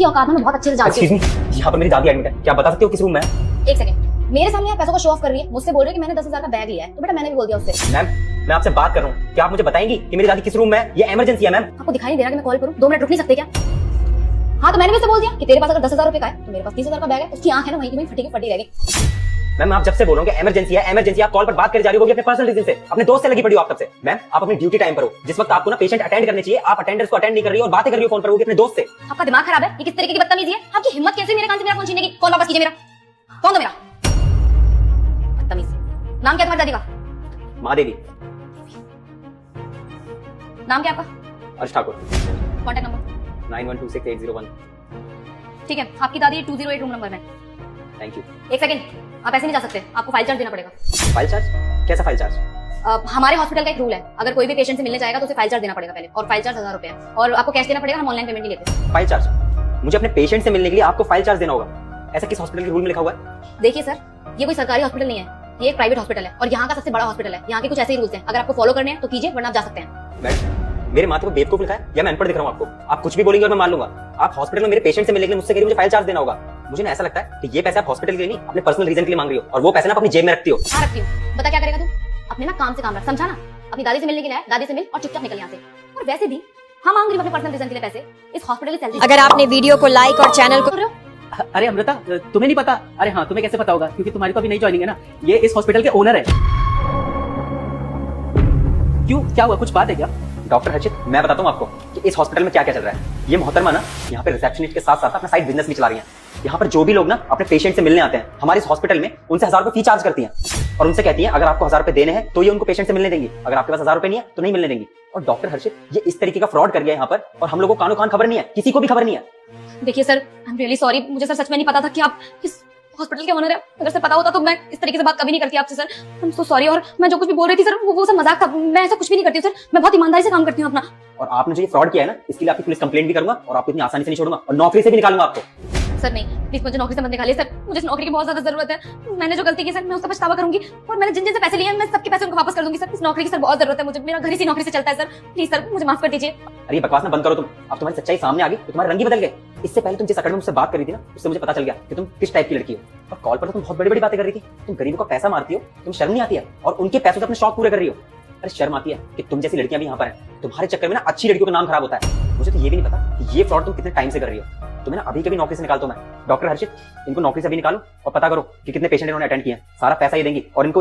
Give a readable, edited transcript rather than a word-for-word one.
आपकी औकात में मैं बहुत अच्छे से जानती हूँ। यहाँ पर मेरी दादी एडमिट है, क्या बता सकते हो किस रूम में है? एक सेकंड, मेरे सामने आप पैसों का शो ऑफ कर रही है, मुझसे बोल रही है कि मैंने 10,000 का बैग लिया है। तो बेटा मैंने भी बोल दिया उससे। मैम मैं आपसे बात कर रहा हूँ, क्या आप मुझे बताएंगी कि मेरी दादी किस रूम में है? ये इमरजेंसी है मैम। आपको दिखाई नहीं दे रहा कि मैं कॉल करूँ? 2 मिनट रुक नहीं सकते क्या? हाँ तो मैंने भी उससे बोल दिया कि तेरे पास अगर 10,000 रुपए का है तो मेरे पास 30,000 का बैग है। उसकी आंख है ना वहीं की वहीं फटी की फटी रहेगी। मैम आप जब से बोल रहा हूँ कि इमरजेंसी है इमरजेंसी, आप कॉल पर बात कर जा रही होगी अपने पर्सनल रीजन से, अपने दोस्त से लगी पड़ी हो आप तब से। मैम आप अपनी ड्यूटी टाइम पर हो, जिस वक्त आपको ना पेशेंट अटेंड करने चाहिए आप अटेंडर्स को अटेंड नहीं कर रही हो और बातें कर रही हो फोन पर होगी अपने दोस्त से। आपका दिमाग खराब है? ये किस तरीके की बदतमीजी है? आपकी हिम्मत कैसे मेरे कान से मेरा फोन छीनेगी? फोन वापस कीजिए मेरा। फोन दो मेरा। बदतमीज। नाम क्या तुम्हारी दादी का? महादेवी। नाम क्या आपका? अर्श ठाकुर। Contact number? 91268001। ठीक है, आपकी दादी 208 रूम नंबर में। Thank you. एक सेकंड, आप ऐसे नहीं जा सकते, आपको फाइल चार्ज देना पड़ेगा। File charge? कैसा फाइल चार्ज? हमारे हॉस्पिटल का एक रूल है, अगर कोई भी पेशेंट से मिलने जाएगा तो उसे फाइल चार्ज देना पड़ेगा पहले, और फाइल चार्ज 1000 रुपए है, और आपको कैश देना पड़ेगा, हम ऑनलाइन पेमेंट नहीं लेते। File charge? मुझे अपने पेशेंट से मिलने के लिए आपको फाइल चार्ज देना होगा, ऐसा किस हॉस्पिटल के रूल में लिखा हुआ है? देखिए सर, ये कोई सरकारी हॉस्पिटल नहीं है, ये एक प्राइवेट हॉस्पिटल है और यहाँ का सबसे बड़ा हॉस्पिटल है। यहाँ के कुछ ऐसे ही रूल्स हैं, अगर आपको फॉलो करने हैं तो कीजिए, वरना आप जा सकते हैं। मैडम मेरे माथे पर बेवकूफ लिखा है या मैं अनपढ़ दिख रहा हूँ आपको? आप कुछ भी बोलेंगे और मैं मान लूंगा। आप हॉस्पिटल में मेरे पेशेंट से मिलने के लिए मुझसे कह रही हो मुझे फाइल चार्ज देना होगा। मुझे ना ऐसा लगता है कि ये पैसे आप हॉस्पिटल के लिए नहीं अपने पर्सनल रीजन के लिए मांग रही हो, और वो पैसे ना आप अपनी जेब में रखती हो। हाँ रखती हूँ। बता क्या करेगा तू? अपने ना काम से काम रख, समझा ना? अपनी दादी से मिलने के लिए आया, दादी से मिल और चुपचाप निकल यहाँ से। और वैसे भी हम मांग रही हूँ अपने पर्सनल रीजन के लिए पैसे, इस हॉस्पिटल की सैलरी। अगर आपने वीडियो को लाइक और चैनल को अरे अमृता तुम्हें नहीं पता? अरे हाँ तुम्हें कैसे पता होगा, क्योंकि तुम्हारी तो अभी नई ज्वाइनिंग है ना। ये इस हॉस्पिटल के ओनर है। क्यों, क्या हुआ, कुछ बात है क्या? डॉक्टर हर्षित मैं बताता हूँ आपको कि इस हॉस्पिटल में क्या क्या चल रहा है। ये मोहतरमा ना यहाँ पे रिसेप्शनिस्ट के साथ साथ अपना साइड बिजनेस भी चला रही है। यहाँ पर जो भी लोग ना अपने पेशेंट से मिलने आते हैं हमारे इस हॉस्पिटल में, उनसे 1000 रुपए फी चार्ज करती हैं और उनसे कहती हैं अगर आपको 1000 रुपए देने हैं तो ये उनको पेशेंट से मिलने देंगी, अगर आपके पास 1000 रुपए नहीं है तो नहीं मिलने देंगी। और डॉक्टर हर्षित ये इस तरीके का फ्रॉड कर गया यहाँ पर, और हम लोगों को कानो कान खबर नहीं है, किसी को भी खबर नहीं है। देखिए sir, I am really sorry, मुझे सर सच में नहीं पता था कि आप इस हॉस्पिटल के ओनर है। अगर से पता होता तो मैं इस तरीके से बात कभी नहीं करती आपसे sir. I am so sorry. और मैं जो कुछ भी बोल रही थी सर वो सब मजाक था, मैं ऐसा कुछ भी नहीं करती सर, मैं बहुत ईमानदारी से काम करती हूँ अपना। और आपने जो ये फ्रॉड किया है ना, इसके लिए आपकी पुलिस कंप्लेंट भी करूंगा और आपको इतनी आसानी से नहीं छोड़ूंगा और नौकरी से भी निकालूंगा आपको। सर नहीं, प्लीज मुझे नौकरी से मत निकालिए सर, मुझे इस नौकरी की बहुत ज्यादा जरूरत है। मैंने जो गलती की सर मैं उसका पछतावा करूंगी, और मैंने जिन जिन से पैसे लिए हैं मैं सबके पैसे उनको वापस कर दूंगी सर। इस नौकरी की सर बहुत जरूरत है मुझे, मेरा घर इसी नौकरी से चलता है सर, प्लीज सर मुझे माफ कर दीजिए। अरे बकवास ना बंद करो तुम, अब तुम्हारी सच्चाई सामने आ गई तो तुम्हारे रंग ही बदल गए। इससे पहले तुम जिस अकड़ में मुझसे बात करी थी ना, उससे मुझे पता चल गया कि तुम किस टाइप की लड़की हो। और कॉल पर तो तुम बहुत बड़ी बड़ी बातें कर रही थी, तुम गरीबों का पैसा मारती हो, तुम शर्म नहीं आती है, और उनके पैसों से अपने शौक पूरे कर रही हो। अरे शर्म आती है कि तुम जैसी लड़कियां भी यहाँ पर हैं, तुम्हारे चक्कर में ना अच्छी लड़कियों का नाम खराब होता है। मुझे तो ये भी नहीं पता कि ये फ्रॉड तुम कितने टाइम से कर रही हो। तुम्हें ना अभी कभी नौकरी से निकालता हूं मैं। डॉक्टर हर्षित इनको नौकरी से अभी निकालो और पता करो कि कितने पेशेंट इन्होंने अटेंड किए हैं, सारा पैसा ये देंगी और इनको